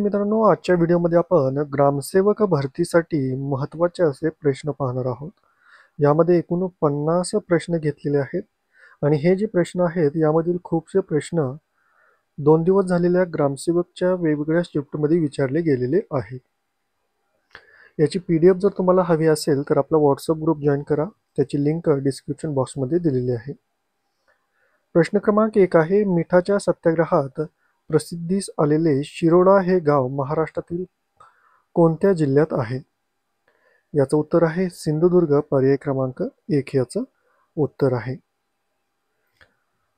मित्रांनो, आजच्या व्हिडिओमध्ये आपण ग्रामसेवक भरतीसाठी महत्त्वाचे असे प्रश्न पाहणार आहोत. यामध्ये एकूण 50 प्रश्न घेतलेले आहेत आणि हे जे प्रश्न आहेत यामधील खूपसे प्रश्न 2 दिवस झालेल्या ग्रामसेवकच्या वेगवेगळ्या शिफ्टमध्ये विचारले गेलेले आहेत. याची PDF जर तुम्हाला हवी असेल तर आपला WhatsApp ग्रुप जॉईन करा. त्याची लिंक डिस्क्रिप्शन बॉक्समध्ये दिलेली आहे. प्रश्न क्रमांक 1 आहे, मिठाच्या सत्याग्रहात प्रसिद्धीस आलेले शिरोडा हे गाव महाराष्ट्रातील कोणत्या जिल्ह्यात आहे? याचं उत्तर आहे सिंधुदुर्ग. पर्याय क्रमांक 1 याचं उत्तर आहे.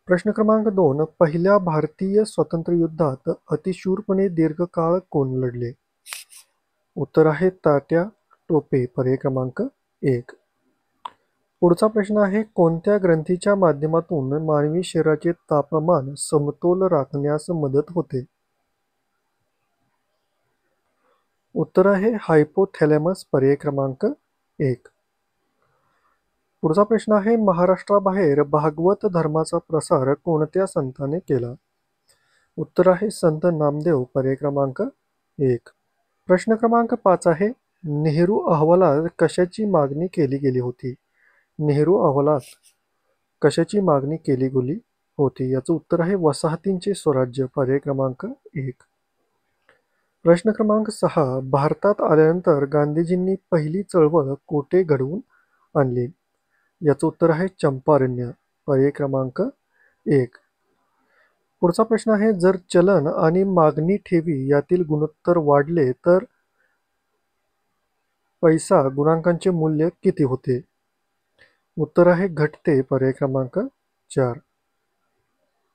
प्रश्न क्रमांक 2, पहिल्या भारतीय स्वातंत्र्य युद्धात अतिशूरपणे दीर्घकाळ कोण लढले? उत्तर आहे तात्या टोपे. पर्याय क्रमांक 1. पुढचा प्रश्न आहे, कोणत्या ग्रंथीच्या माध्यमातून मानवी शरीराचे तापमान समतोल राखण्यास मदत होते? उत्तर आहे हायपोथॅलेमस. पर्याय क्रमांक 1. पुढचा प्रश्न आहे, महाराष्ट्राबाहेर भागवत धर्माचा प्रसार कोणत्या संताने केला? उत्तर आहे संत नामदेव. पर्याय क्रमांक 1. प्रश्न क्रमांक 5 आहे, नेहरू अहवालात कशाची मागणी केली गेली होती? नेहरू अहवालात कशाची मागणी केली गेली होती? याचं उत्तर आहे वसाहतींचे स्वराज्य. पर्याय क्रमांक 1. प्रश्न क्रमांक 6, भारतात आल्यानंतर गांधीजींनी पहिली चळवळ कोठे घडवून आणली? याचं उत्तर आहे चंपारण्य. पर्याय क्रमांक 1. पुढचा प्रश्न आहे, जर चलन आणि मागणी ठेवी यातील गुणोत्तर वाढले तर पैसा गुणांकांचे मूल्य किती होते? उत्तर आहे घटते. पर्याय क्रमांक 4.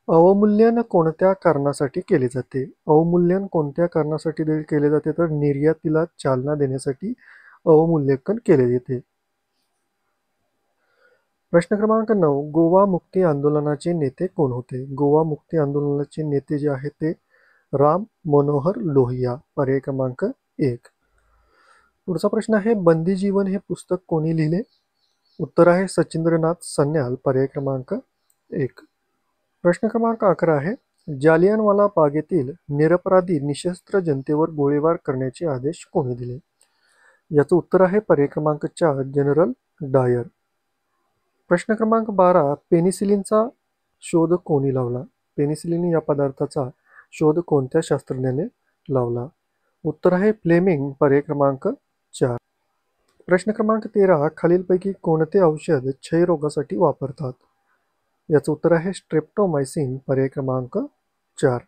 अवमूल्यन कोणत्या कारणासाठी केले जाते? अवमूल्यन कोणत्या कारणासाठी केले जाते तर निर्यातीला चालना देण्यासाठी अवमूल्यन केले जाते. प्रश्न क्रमांक 9, गोवा मुक्ती आंदोलनाचे नेते कोण होते? गोवा मुक्ती आंदोलनाचे नेते जे आहेत ते राम मनोहर लोहिया. पर्याय क्रमांक 1. पुढचा प्रश्न आहे, बंदी जीवन हे पुस्तक कोणी लिहिले? उत्तर आहे सचिंद्रनाथ सन्याल. पर्याय क्रमांक 1. प्रश्न क्रमांक 11 आहे, जालियनवाला बागेतील निरपराधी निशस्त्र जनतेवर गोळीबार करण्याचे आदेश कोणी दिले? याचं उत्तर आहे पर्याय क्रमांक 4 जनरल डायर. प्रश्न क्रमांक 12, पेनिसिलिनचा शोध कोणी लावला? पेनिसिलिन या पदार्थाचा शोध कोणत्या शास्त्रज्ञाने लावला? उत्तर आहे फ्लेमिंग. पर्याय क्रमांक 4. प्रश्न क्रमांक 13, खालीलपैकी कोणते औषध क्षयरोगासाठी वापरतात? याचं उत्तर आहे स्ट्रेप्टोमायसिन. पर्याय क्रमांक 4.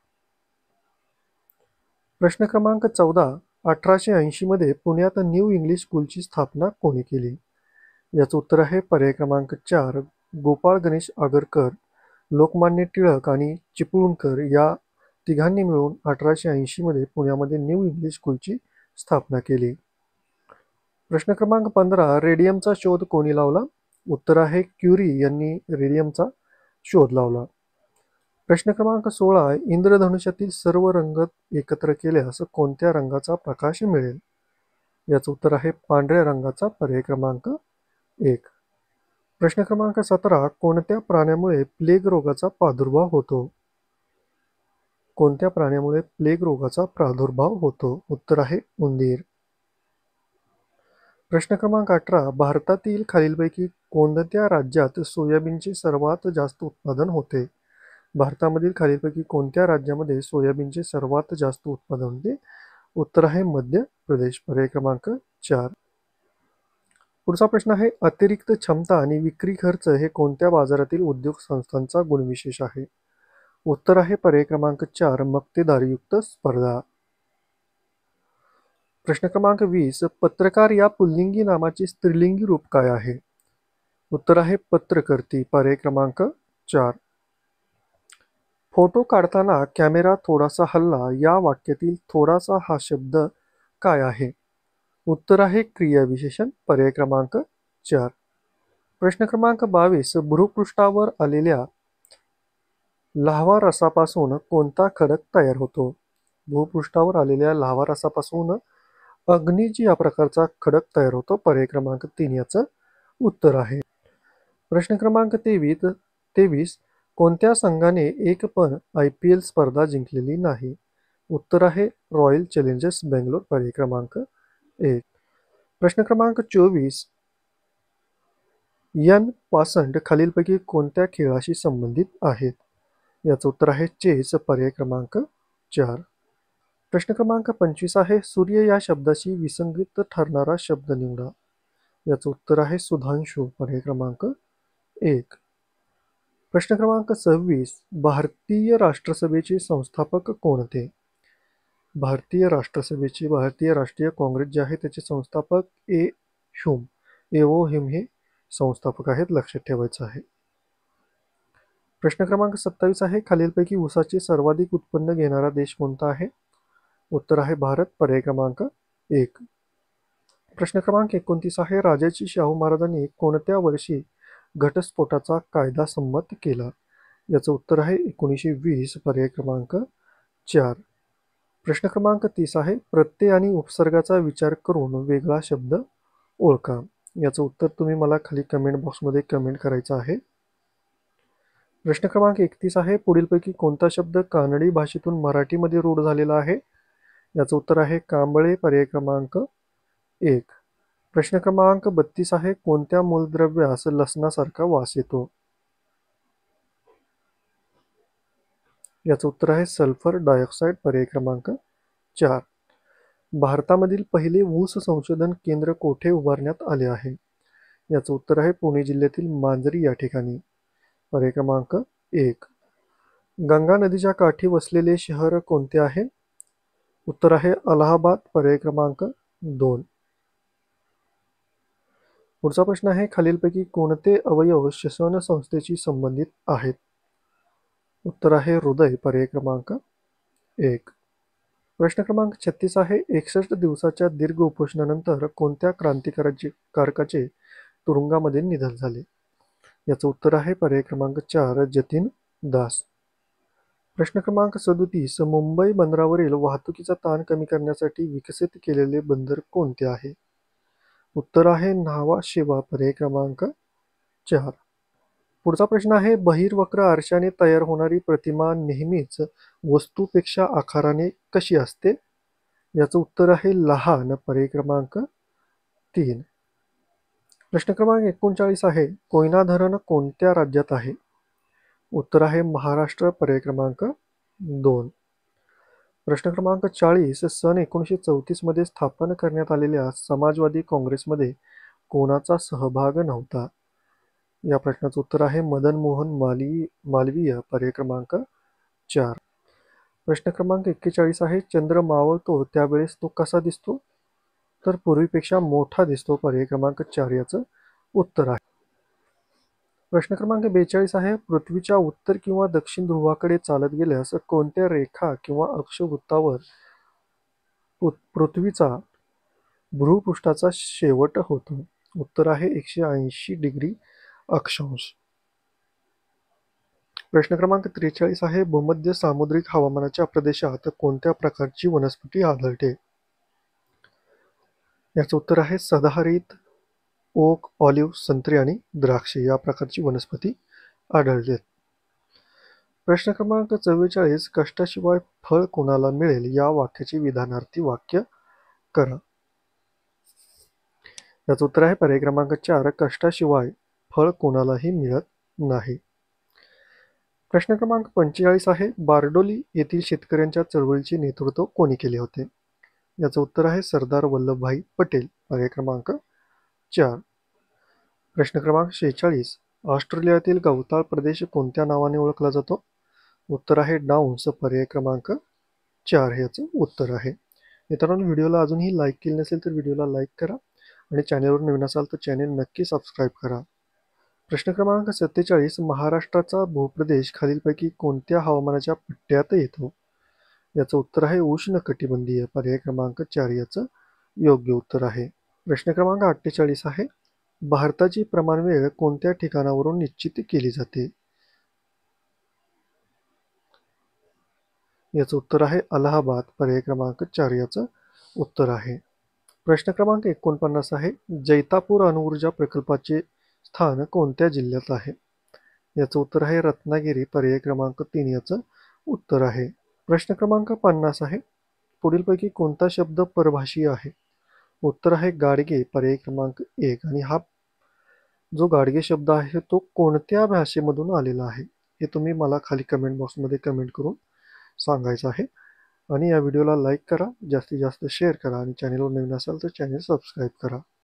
प्रश्न क्रमांक 14, 1880 मध्ये पुण्यात न्यू इंग्लिश स्कूलची स्थापना कोणी केली? याचं उत्तर आहे पर्याय क्रमांक 4 गोपाळ गणेश आगरकर. लोकमान्य टिळक आणि चिपळूणकर या तिघांनी मिळून 1880 मध्ये पुण्यामध्ये न्यू इंग्लिश स्कूलची स्थापना केली. प्रश्न क्रमांक 15, रेडियमचा शोध कोणी लावला? उत्तर आहे क्युरी यांनी रेडियमचा शोध लावला. प्रश्न क्रमांक 16, इंद्रधनुष्यातील सर्व रंग एकत्र केल्यास कोणत्या रंगाचा प्रकाश मिळेल? याचं उत्तर आहे पांढऱ्या रंगाचा. पर्याय क्रमांक 1. प्रश्न क्रमांक 17, कोणत्या प्राण्यामुळे प्लेग रोगाचा प्रादुर्भाव होतो? कोणत्या प्राण्यामुळे प्लेग रोगाचा प्रादुर्भाव होतो? उत्तर आहे उंदीर. प्रश्न क्रमांक 18, भारतातील खालीलपैकी कोणत्या राज्यात सोयाबीनचे सर्वात जास्त उत्पादन होते? भारतामधील खालीलपैकी कोणत्या राज्यामध्ये सोयाबीनचे सर्वात जास्त उत्पादन होते? उत्तर आहे मध्य प्रदेश. पर्याय क्रमांक 4. पुढचा प्रश्न आहे, अतिरिक्त क्षमता आणि विक्री खर्च हे कोणत्या बाजारातील उद्योग संस्थांचा गुणविशेष आहे? उत्तर आहे पर्याय क्रमांक 4 मक्तेदारीयुक्त स्पर्धा. प्रश्न क्रमांक 20, पत्रकार या पुल्लिंगी नामाचे स्त्रीलिंगी रूप काय आहे? उत्तर आहे पत्रकर्ती. पर्याय क्रमांक 4. फोटो काढताना कॅमेरा थोडासा हलला या वाक्यातील थोडासा हा शब्द काय आहे? उत्तर आहे क्रियाविशेषण. पर्याय क्रमांक 4. प्रश्न क्रमांक 22, भूपृष्ठावर आलेल्या लाव्हा रसापासून कोणता खडक तयार होतो? भूपृष्ठावर आलेल्या लाव्हा रसापासून अग्निज या प्रकारचा खडक तयार होतो. पर्याय क्रमांक 3 याचं उत्तर आहे. प्रश्न क्रमांक 23, कोणत्या संघाने एक पण IPL स्पर्धा जिंकलेली नाही? उत्तर आहे रॉयल चॅलेंजर्स बेंगलोर, पर्याय क्रमांक 1. प्रश्न क्रमांक 24. यन पासंट खालीलपैकी कोणत्या खेळाशी संबंधित आहेत? याचं उत्तर आहे चेस, पर्याय क्रमांक 4. प्रश्न क्रमांक 25 आहे सूर्य या शब्दाशी विसंगत ठरणारा शब्द निवडा. याचं उत्तर आहे सुधांशू, पर्याय क्रमांक 1. प्रश्न क्रमांक 26. भारतीय राष्ट्रसभेचे संस्थापक कोण होते? भारतीय राष्ट्रीय काँग्रेस जे आहे त्याचे संस्थापक एओ ह्युम हे संस्थापक आहेत, लक्षात ठेवायचं आहे. प्रश्न क्रमांक 27 आहे खालीलपैकी ऊसाचे सर्वाधिक उत्पन्न घेणारा देश कोणता आहे? उत्तर आहे भारत, पर्याय क्रमांक 1. प्रश्न क्रमांक 29 आहे राजाजी शाहू महाराजांनी कोणत्या वर्षी घटस्फोटाचा कायदा संमत केला? याचं उत्तर आहे 1920, पर्याय क्रमांक 4. प्रश्न क्रमांक 30 आहे प्रत्यय आणि उपसर्गाचा विचार करून वेगळा शब्द ओळखा. याचं उत्तर तुम्ही मला खाली कमेंट बॉक्समध्ये कमेंट करायचं आहे. प्रश्न क्रमांक 31 आहे पुढीलपैकी कोणता शब्द कानडी भाषेतून मराठीमध्ये रूढ झालेला आहे? याचं उत्तर आहे कांबळे, पर्याय क्रमांक 1. प्रश्न क्रमांक 32 आहे कोणत्या मूलद्रव्यास लसणासारखा वास येतो? याचं उत्तर आहे सल्फर डायऑक्साईड, पर्याय क्रमांक 4. भारतामधील पहिले ऊस संशोधन केंद्र कोठे उभारण्यात आले आहे? याचं उत्तर आहे पुणे जिल्ह्यातील मांजरी या ठिकाणी, पर्याय क्रमांक 1. गंगा नदीच्या काठी वसलेले शहर कोणते आहे? उत्तर आहे अलाहाबाद, पर्याय क्रमांक 2. पुढचा प्रश्न आहे खालीलपैकी कोणते अवयव श्वसन संस्थेशी संबंधित आहेत? उत्तर आहे हृदय, पर्याय क्रमांक 1. प्रश्न क्रमांक 36 आहे 61 दिवसाच्या दीर्घ उपोषणानंतर कोणत्या क्रांतिकारकाचे तुरुंगामध्ये निधन झाले? याचं उत्तर आहे पर्याय क्रमांक 4 जतीन दास. प्रश्न क्रमांक 37 मुंबई बंदरावरील वाहतुकीचा ताण कमी करण्यासाठी विकसित केलेले बंदर कोणते आहे? उत्तर आहे न्हावा शेवा, पर्याय क्रमांक 4. पुढचा प्रश्न आहे बहिर्वक्र आरशाने तयार होणारी प्रतिमा नेहमीच वस्तूपेक्षा आकाराने कशी असते? याचं उत्तर आहे लहान, पर्याय क्रमांक 3. प्रश्न क्रमांक 39 आहे कोयना धरण कोणत्या राज्यात आहे? उत्तर आहे महाराष्ट्र, पर्याय क्रमांक 2. प्रश्न क्रमांक 40 सन 1934 मध्ये स्थापन करण्यात आलेल्या समाजवादी काँग्रेसमध्ये कोणाचा सहभाग नव्हता? या प्रश्नाचं उत्तर आहे मदन मोहन मालवीय, पर्याय क्रमांक 4. प्रश्न क्रमांक 41 आहे चंद्र मावळतो त्यावेळेस तो कसा दिसतो? तर पूर्वीपेक्षा मोठा दिसतो, पर्याय क्रमांक 4 याचं उत्तर आहे. प्रश्न क्रमांक 42 आहे पृथ्वीच्या उत्तर किंवा दक्षिण ध्रुवाकडे चालत गेल्यास कोणत्या रेखा किंवा अक्षवृत्तावर पृथ्वीचा भूपृष्ठाचा शेवट होतो? उत्तर आहे 180 डिग्री अक्षांश. प्रश्न क्रमांक 43 आहे भूमध्य सामुद्रिक हवामानाच्या प्रदेशात कोणत्या प्रकारची वनस्पती आढळते? याचं उत्तर आहे सदाहरित, ओक, ऑलिव्ह, संत्री आणि द्राक्षे या प्रकारची वनस्पती आढळते. प्रश्न क्रमांक 44 कष्टाशिवाय फळ कोणाला मिळेल या वाक्याचे विधानार्थी वाक्य करा. याचं उत्तर आहे पर्याय क्रमांक 4 कष्टाशिवाय फळ कोणालाही मिळत नाही. प्रश्न क्रमांक 45 आहे बारडोली येथील शेतकऱ्यांच्या चळवळीचे नेतृत्व कोणी केले होते? याचं उत्तर आहे सरदार वल्लभभाई पटेल, पर्याय क्रमांक 4. प्रश्न क्रमांक 46 ऑस्ट्रेलियातील गवताळ प्रदेश कोणत्या नावाने ओळखला जातो? उत्तर आहे डाऊन्स, पर्याय क्रमांक 4 हे याचं उत्तर आहे. मित्रांनो व्हिडिओला अजूनही लाईक केले नसेल तर व्हिडिओला लाईक करा आणि चॅनलवर नवीन असाल तर चॅनल नक्की सबस्क्राईब करा. प्रश्न क्रमांक 47 महाराष्ट्राचा भूप्रदेश खालीलपैकी कोणत्या हवामानाच्या पट्ट्यात येतो? याचं उत्तर आहे उष्णकटिबंधीय, पर्याय क्रमांक 4 याचं योग्य उत्तर आहे. प्रश्न क्रमांक 48 आहे भारताची प्रमाणवेळ कोणत्या ठिकाणावरून निश्चित केली जाते? याचं उत्तर आहे अलाहाबाद, पर्याय क्रमांक 4 याचं उत्तर आहे. प्रश्न क्रमांक 49 आहे जैतापूर अणुऊर्जा प्रकल्पाचे स्थान कोणत्या जिल्ह्यात आहे? याचं उत्तर आहे रत्नागिरी, पर्याय क्रमांक 3 याचं उत्तर आहे. प्रश्न क्रमांक 50 आहे पुढीलपैकी कोणता शब्द परभाषीय आहे? उत्तर आहे गाडगे, पर्याय क्रमांक 1. आणि हा जो गाडगे शब्द आहे तो कोणत्या भाषेमधून आलेला आहे हे तुम्ही मला खाली कमेंट बॉक्समध्ये कमेंट करून सांगायचं आहे. आणि या व्हिडिओला लाईक करा, जास्तीत जास्त शेअर करा आणि चॅनलवर नवीन असाल तर चॅनल सबस्क्राईब करा.